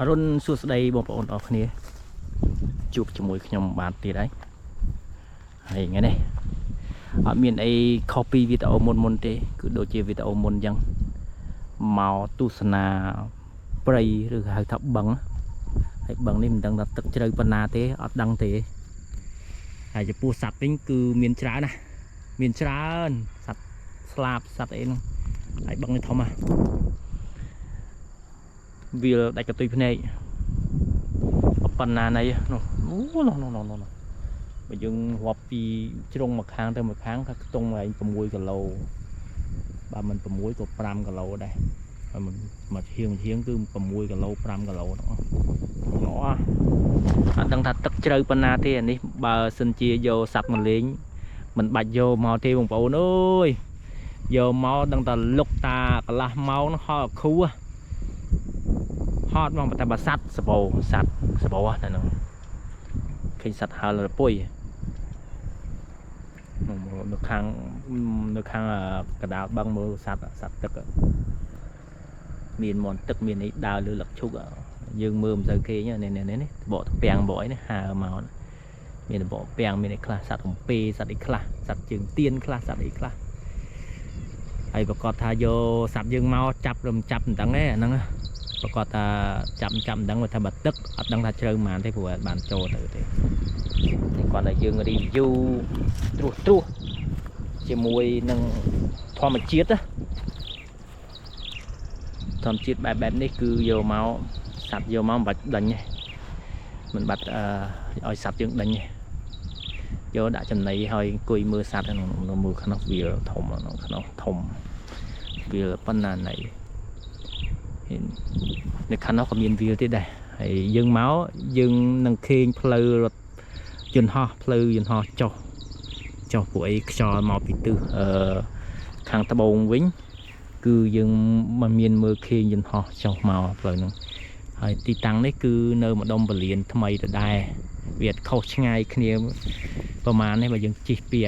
រុនសួស្តីបងប្អូនអរគ្នាជួបជាមួយខ្ញុំបានទៀតហើយថ្ងៃនេះអត់មានអីខុសពីវីដេអូមុនទេគឺដូចជាវីដេអូមុនអញ្ចឹងមកទស្សនាព្រៃឬហៅថាបឹងហើយបឹងនេះមិនដឹងថាទឹកជ្រៅប៉ុណ្ណាទេអត់ដឹងទេហើយចំពោះសត្វវិញគឺមានច្រើនណាស់មានច្រើនសត្វស្លាបសត្វអីហ្នឹងហើយបឹងនេះធំណាស់វាដាច់កន្ទុយភ្នែកប៉ុណ្ណាណៃនោះនោះបើយើងរាប់ពីជ្រុងមួយខាងទៅមួយខាងថាខ្ទង់ឯង6គីឡូបើមិន6ក៏5គីឡូដែរហើយមួយឈៀងគឺ6គីឡូ5គីឡូហ្នឹងអត់ដឹងថាទឹកជ្រៅប៉ុណ្ណាទេអានេះបើសិនជាយកសัตว์មកលេងមិនបាច់យកមកទេបងប្អូនអើយយកមកដឹងតែលុកតាកន្លះម៉ោងហ្នឹងហត់ខួរហត់មកតែបើសัตว์សបោសัตว์សបោហ្នឹងឃើញសัตว์ហើរលពុយនៅខាងកណ្ដាលបឹងមើលសัตว์ទឹកមានមន់ទឹកមានអីដើរលើលឹកឈុកយើងមើលមិនសូវឃើញនេះបកពាំងបកអីនេះហើរមកមានបកពាំងមានអីខ្លះសัตว์កំពេសัตว์អីខ្លះសัตว์ជើងទៀនខ្លះសัตว์អីខ្លះហើយប្រកាសថាយកសัตว์យើងមកចាប់មិនដឹងទេអាហ្នឹងប្រកាសថាចាប់មិនដឹងថាបើទឹកអត់ដឹងថាជ្រៅប៉ុន្មានទេព្រោះអត់បានចូលទៅទេគាត់តែយើង review ត្រួសជាមួយនឹងធម្មជាតិធម្មជាតិបែបនេះគឺយកមកសัตว์យកមកមិនបាច់ដេញទេមិនបាច់ឲ្យសัตว์យើងដេញទេយកដាក់ចំណីឲ្យអង្គុយមើលសัตว์នៅមើលខ្នោះវាធំក្នុងខ្នោះធំវាប៉ុណ្ណាណៃនៅខាងនោះក៏មានវាទៀតដែរហើយយើងមកយើងនឹងឃើញផ្លូវរថយន្តហោះផ្លូវយន្តហោះចុះពួកអីខ្យល់មកពីទិសខាងត្បូងវិញគឺយើងមិនមានមើលឃើញយន្តហោះចុះមកផ្លូវហ្នឹងហើយទីតាំងនេះគឺនៅម្ដុំពលានថ្មីដដែលវាអត់ខុសឆ្ងាយគ្នាប្រហែលនេះបើយើងជិះពី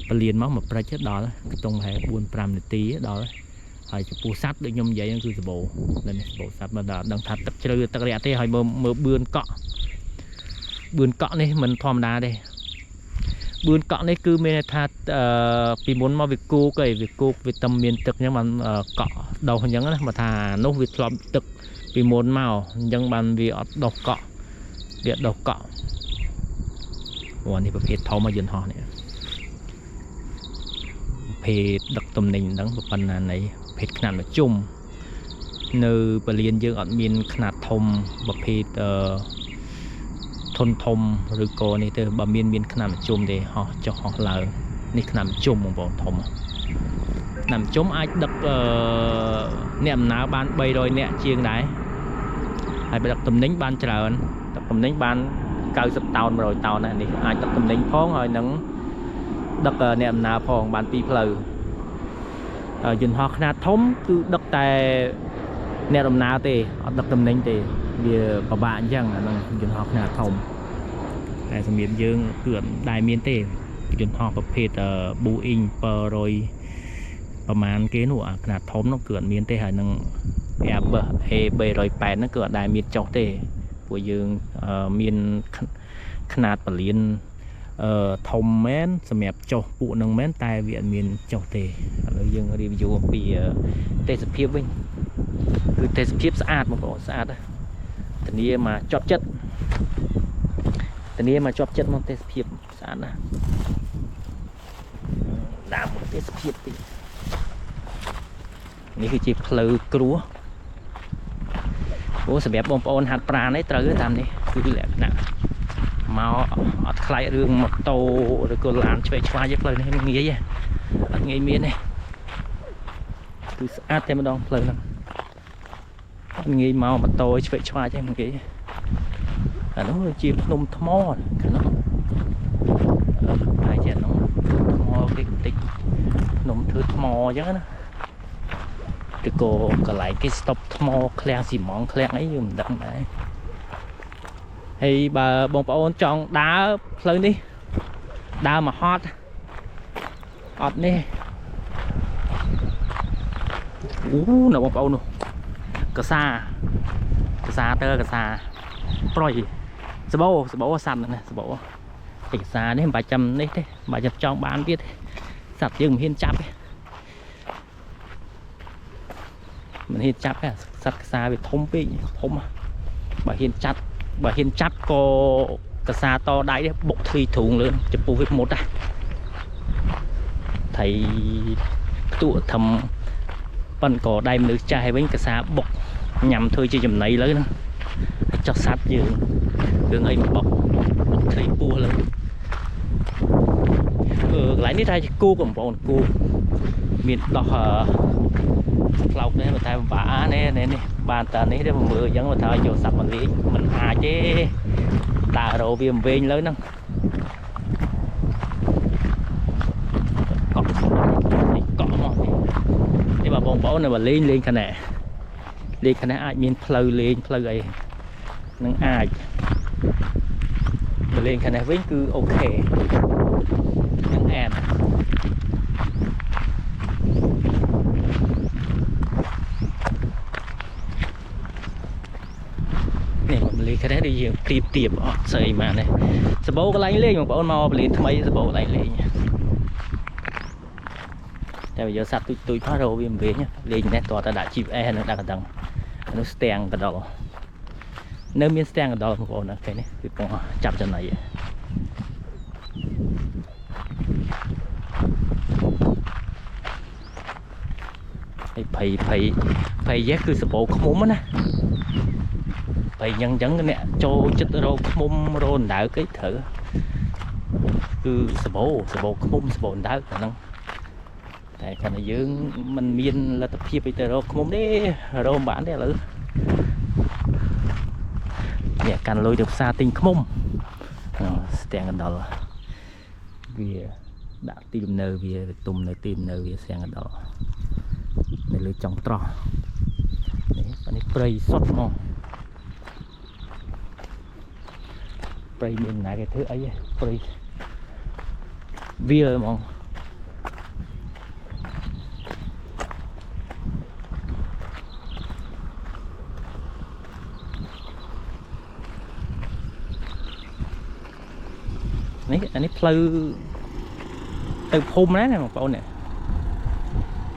ពលានមកមកព្រិចដល់ខ្ទង់ហែ 4-5 នាទីដល់ហើយចំពោះសัตว์ដូចខ្ញុំនិយាយហ្នឹងគឺសបោនេះសបោសัตว์មិនដឹងថាទឹកជ្រៅទឹករយៈទេហើយមើលបឿនកក់នេះមិនធម្មតាទេបឿនកក់នេះគឺមានថាពីមុនមកវាគោកវាតែមានទឹកអញ្ចឹងបានកក់ដោះអញ្ចឹងណាបើថានោះវាធ្លាប់ទឹកពីមុនមកអញ្ចឹងបានវាអត់ដោះកក់វាដោះកក់នេះប្រភេទធំមកយន្តហោះនេះប្រភេទដឹកទំនិញហ្នឹងប៉ុណ្ណាណៃប្រភេទខ្នាតមធ្យមនៅពលានយើងអត់មានខ្នាតធំប្រភេទធនធំឬក៏នេះទៅបើមានខ្នាតមធ្យមទេហោះចុះហោះឡើងនេះខ្នាតមធ្យមបងប្អូនធំខ្នាតមធ្យមអាចដឹកអ្នកដំណើរបាន300នាក់ជាងដែរហើយដឹកទំនិញបានច្រើនដឹកទំនិញបាន90តោន100តោននេះអាចដឹកទំនិញផងហើយនឹងដឹកអ្នកដំណើរផងបានពីរផ្លូវយន្តហោះខ្នាតធំគឺដឹកតែអ្នកដំណើរទេអត់ដឹកទំនិញទេវាពិបាកអញ្ចឹងអានឹងយន្តហោះខ្នាតធំតែសម្រាប់យើងគឺអត់ដែលមានទេយន្តហោះប្រភេទ Boeing 700ប្រមាណគេនោះអាខ្នាតធំនោះគឺអត់មានទេហើយនឹង Airbus A380 ហ្នឹងគឺអត់ដែលមានចុះទេពួកយើងមានខ្នាតពលានធំមែនសម្រាប់ចុះពួកនឹងមែនតែវាអត់មានចុះទេឥឡូវយើង review អំពីទេសភាពវិញគឺទេសភាពស្អាតបងប្អូនស្អាតធានាមកជាប់ចិត្តមកទេសភាពស្អាតណាស់តាមទេសភាពទីនេះគឺជាផ្លូវគ្រួសម្រាប់បងប្អូនហាត់ប្រាណនេះត្រូវតាមនេះគឺលក្ខណៈមកអត់ខ្លាចរឿងម៉ូតូឬក៏ឡានឆ្វេងឆ្វាយទេផ្លូវនេះងាយអត់ងាយមានទេគឺស្អាតតែម្ដងផ្លូវហ្នឹងអត់ងាយមកម៉ូតូឆ្វេងឆ្វាយទេមិនគេអានោះជាភ្នំថ្មខាងនោះហើយជានោះថ្មគេបន្តិចភ្នំធ្វើថ្មអញ្ចឹងណាឬក៏កន្លែងគេស្តុបថ្មឃ្លាំងស៊ីម៉ងឃ្លាំងអីយើងមិនដឹងដែរហើយបើបងប្អូនចង់ដើរផ្លូវនេះដើរមកហត់អត់នេះនៅបងប្អូននោះកសា กระซาเตอร์กระซาปล่อยสบโบสันนะสบไอ้กระซาเนี่ยบาจำนี่เด้บาจำจองบ้านbiếtสัตว์ยังมันเห็นจับมันเห็นจับอะสัตว์กระซาไปทมปีทมบาเห็นจับก็กระซาtoได้เนี่ยบกทีถุงเลยจะปูให้หมดอ่ะไทยตัวทำปั่นก่อได้มันđược trai với cái xa bọc nhằm thôi chứ chùm này lấy nữa cho sát dương ấy bọc thấy cua lên lại nít ra cua còn bọn cua miền đỏ lọc đấy mà thay vả này bàn tờ này để mà mưa vẫn mà thay vô sạch mình chứ tà đồ viêm viên lớn nữaนี่แบบบองๆเนี่ยว่าเล่นขนาดอาจมีเพลย์เล่นนั่งอาจเล่นขนาดวิ่งคือโอเคนั่งแอนนี่มันเล่นขนาดได้ยิงตีบออกใส่มาเนี่ยสบก็ไล่เล่นของบอลมาเล่นทำไมสบไล่เล่นแต่bây giờ sạch tôi phá rô viêm về nhá lên nét to ta đã chịu e nó đang ở đằng nó stang cả đầu nếu miếng stang cả đầu một con cái này thì còn chạm chân này phải giác cứ sập bộ không muốn á phải nhân cái nè cho chất rô không muốn rô đảo cái thử cứ sập bộ không muốn sập bộ đảo khả năngแต่ขณะยืงมันมีนแล้วแต่พี่ไปแต่เราขมได้เราบ้านได้หรือเนี่ยการลอยเดือบซาติงขมแสดงกันดอลvì đã tìm nơi vì tùm nơi tìm nơi vì xemกันดอลในเลยจังตรอนี่อันนี้ปลายสดมองปลายมีไหนcái thứ ấyปลายvíaมองอันนี้เพลตึกพุ่มนะเนี่ยของเนี่ย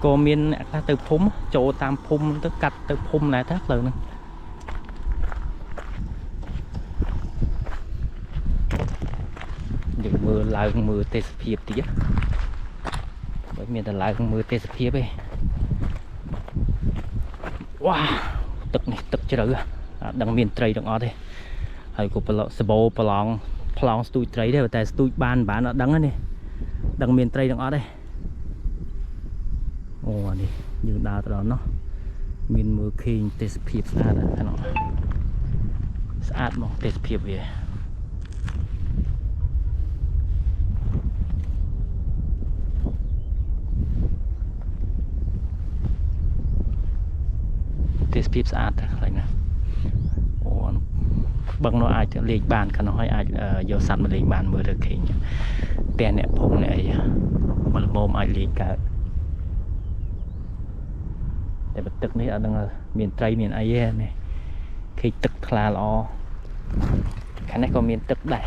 ก็มีนตึกพุ่มโจตามพุ่มตึกกัดตึกพุ่มnày thácเลยนึงnhững mưa lại mưa tê phiệp tí bởi miền là lại mưa tê phiệp ấy wowตึกnàyตึกchưa được đằng miền tây đằng ở đây hay của sbo plong plong stui tray đâyแต่ stui ban bán nó đắng này đằng miền tây đằng ở đây ồ đi như đào từ đó nó miền mưa khi tê phiệp ra là nó sát mà tê phiệp về tê phiệp sát lại nè bằng nó ai lên bàn cả nó hay ai vô sẵn mà lên bàn mưa được hình tên nè phong này mà mồm ai lên cả để bật tức này ở đang miền tây miền ai này khi tức là lo cái này có miền tức đây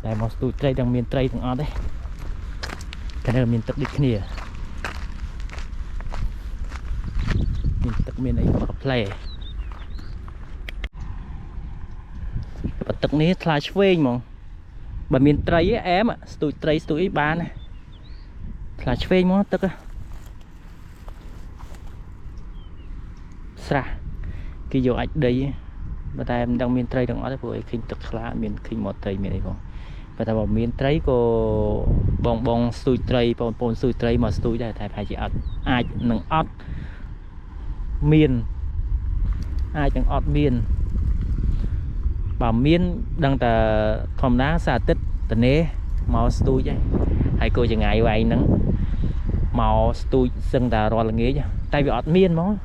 đây một tụi tây đang miền tây thằng ở đây cái này là miền tức đi kia miền tức miền ấy có playตึกนี้ทลายช่วยมองแบบมีนไตรแอมอ่ะสตูไตรสตูบ้านทลายช่วยมองตึกอ่ะสระกี่โยอัดดีแต่แต่ดังมีนไตรดังอะไรพวกไอ้ขึ้นตึกละมีนขึ้นมอเตอร์มีอะไรบ้างแต่บอกมีนไตรก็บองสตูไตรปนสตูไตรมาสตูได้แต่ภายในอัดอาจหนึ่งอัดมีนอาจจะอัดมีนbà miên đang tờ thòm đá xa tích tờ nế màu stui chứ hay cô chẳng ngại vậy nắng màu stui sân tờ rồi là nghĩa chứ tay bị ọt miên món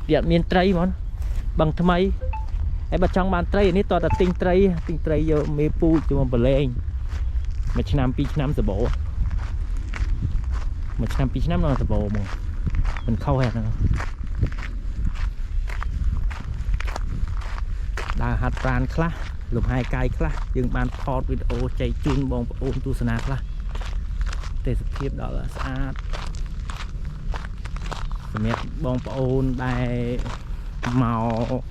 bị miên tray món bằng thầm ấy ấy bà trong bàn tray này to là tinh tray vô mê pu cho mà lên mà năm pi năm giờ bộ mà năm pi năm nó giờ bộ mà mình khâu hẹp nữa ដើរហាត់ប្រាណខ្លះលំហែកាយខ្លះយើងបានថតវីដេអូចែកជូនបងប្អូនទស្សនាខ្លះទេសភាពដ៏ស្អាតសម្រាប់បងប្អូនដែលមក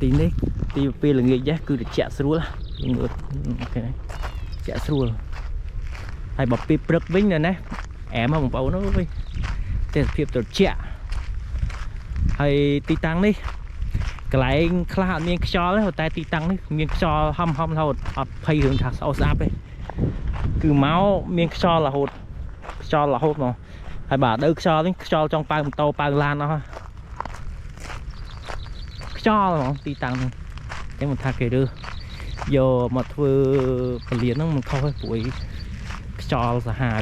ទីនេះទីពេលល្ងាចគឺត្រជាក់ស្រួលអូខេត្រជាក់ស្រួលហើយបើពេលព្រឹកវិញណាអែមបងប្អូនអើយទេសភាពត្រជាក់ហើយទីតាំងនេះកន្លែងខ្លះអត់មានខ្យល់ទេតែទីតាំងនេះមានខ្យល់ហំរហូតអត់ភ័យរឿងថាស្អុះស្អាប់ទេគឺមកមានខ្យល់រហូតមកហើយបាទដើខ្យល់នេះខ្យល់ចង់ប៉ៅម៉ូតូប៉ៅឡានអស់ខ្យល់ហ្មងទីតាំងនេះអញ្ចឹងមិនថាគេរើសយកមកធ្វើពលានហ្នឹងមិនខុសទេព្រោះខ្យល់សាហាវ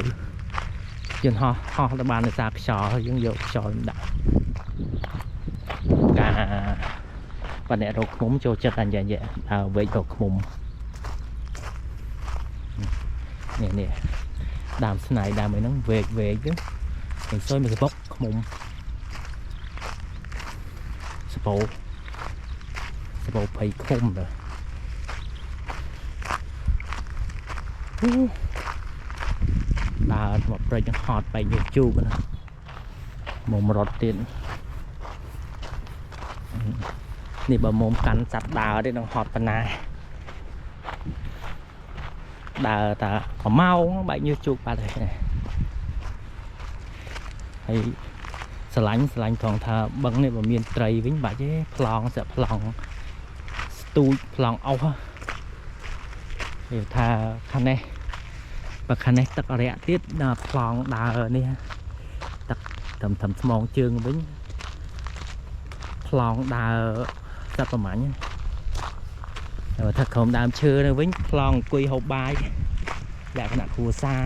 យើងហោះទៅបានដោយសារខ្យល់យើងយកខ្យល់ដាក់ការបាទអ្នករកឃុំចូលចិត្តអញ្ចឹងដើរវែករកឃុំនេះដើមស្នៃដើមអីហ្នឹងវែកទៅមិនសូវមកសបុកឃុំសបោភ័យឃុំទៅដើរមកព្រៃហត់បែកយកជូបណាមករត់ទៀតនេះបើមុំកាន់សัตว์ដើរទេនឹងហត់ប៉ុណ្ណាដើរតាប្រម៉ោងបែកញើសជោគបាត់ហើយស្រឡាញ់ថងថាបឹងនេះបើមានត្រីវិញបាច់ទេប្លង់ស្ទូចប្លង់អុសគេថាខាងនេះបើខាងនេះទឹករាក់ទៀតដល់ប្លង់ដើរនេះទឹកត្រឹមស្មងជើងវិញប្លង់ដើរទឹកប្រមាញ់តែថាក្រុមដើមឈើនៅវិញប្លង់អង្គុយហូបបាយលក្ខណៈគ្រួសារ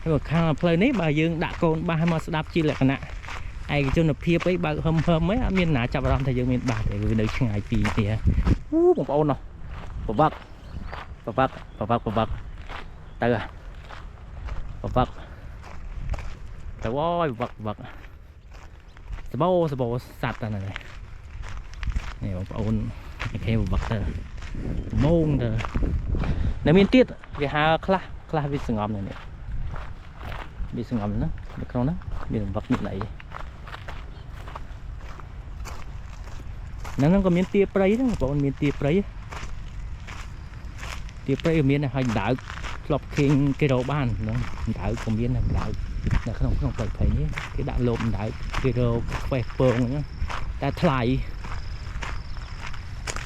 ហើយខាងផ្លូវនេះបើយើងដាក់កូនបាសមកស្ដាប់ជាលក្ខណៈឯកជនភាពអីបើហឹមអីអត់មានណាចាប់អារម្មណ៍ថាយើងមានបាសទេវានៅឆ្ងាយពីនេះបងប្អូនណោះប្រវឹកទៅប្រវឹកទៅអូយប្រវឹកសបោសัตว์ហ្នឹងនេះបងប្អូនគេប្រវឹកទៅម៉ោងទៅនៅមានទៀតវាហៅខ្លះវាសងំនេះវាសងំហ្នឹងនៅក្នុងហ្នឹងមានប្រវឹកនេះណៃហ្នឹងក៏មានទាព្រៃហ្នឹងបងប្អូនមានទាព្រៃមានហើយដើកធ្លាប់ឃើញគេរកបានហ្នឹងដើកក៏មានដើកនៅក្នុងព្រៃនេះគេដាក់លបដើកគេរកខ្វេះពងហ្នឹងតែថ្លៃ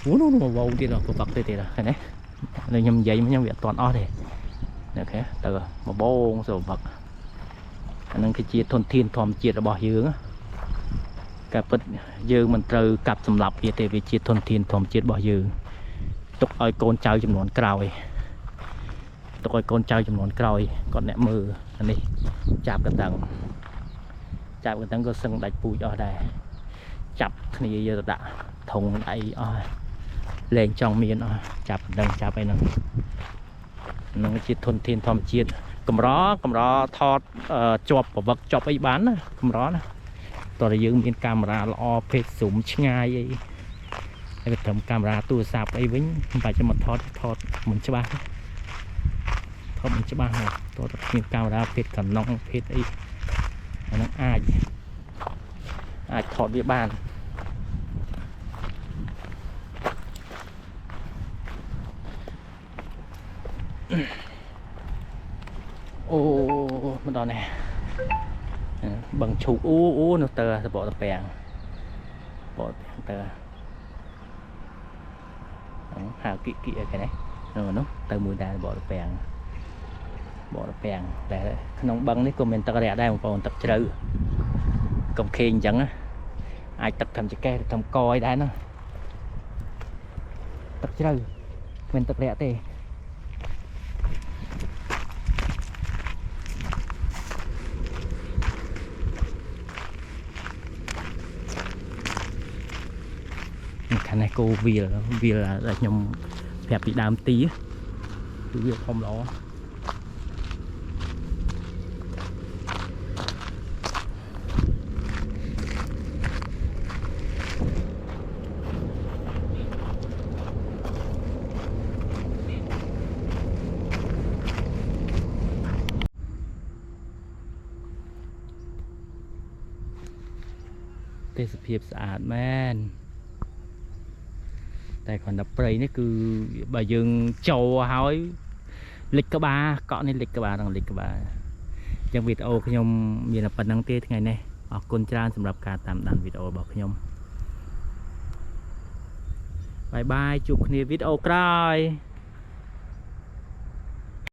នោះវងទៀតប្រវឹកទៀតឃើញទេខ្ញុំនិយាយខ្ញុំវាអត់ទាន់អស់ទេអូខេទៅមកបងសូប្រវឹកអាហ្នឹងគឺជាធនធានធម្មជាតិរបស់យើងការពិតយើងមិនត្រូវកាប់សម្លាប់វាទេវាជាធនធានធម្មជាតិរបស់យើងទុកឲ្យកូនចៅចំនួនក្រោយគាត់អ្នកមើលអានេះចាប់កណ្ដឹងក៏សឹងដាច់ពូជអស់ដែរចាប់គ្នាយកទៅដាក់ធុងអីអស់លែងចង់មានអស់ចាប់កណ្ដឹងចាប់អីហ្នឹងជាធនធានធម្មជាតិកម្រថតជាប់ប្រវឹកជាប់អីបានណាកម្រណាតើយើងមានកាមេរ៉ាល្អពេកស៊ូមឆ្ងាយអីហើយក៏ត្រឹមកាមេរ៉ាទូរស័ព្ទអីវិញមិនបាច់ចាំមកថតមិនច្បាស់ណាតើមានកាមេរ៉ាពេកកណ្ដុងពេកអីអាហ្នឹងអាចថតវាបានអូមកដល់នេះបឹងឈូកអូនៅទៅសបកតពាំងទៅហៅគីអីគេនេះនោះទៅមួយដែរបកតពាំងតែក្នុងបឹងនេះក៏មានទឹករាក់ដែរបងប្អូនទឹកជ្រៅកុំខេងអញ្ចឹងអាចទឹកធម្មជាតិធម្មកអីដែរណាទឹកជ្រៅមានទឹករាក់ទេខាងនេះគោវាលដែលខ្ញុំប្រាប់ពីដើមទីគឺវាធំល្អ ទេសភាពស្អាតមែនតែគ្រាន់តែព្រៃនេះគឺបើយើងចូលហើយលិចក្បាលកក់នេះលិចក្បាលដល់លិចក្បាលអញ្ចឹងវីដេអូខ្ញុំមានតែប៉ុណ្្នឹងទេថ្ងៃនេះអរគុណច្រើនសម្រាប់ការតាមដានវីដេអូរបស់ខ្ញុំបាយបាយជួបគ្នាវីដេអូក្រោយ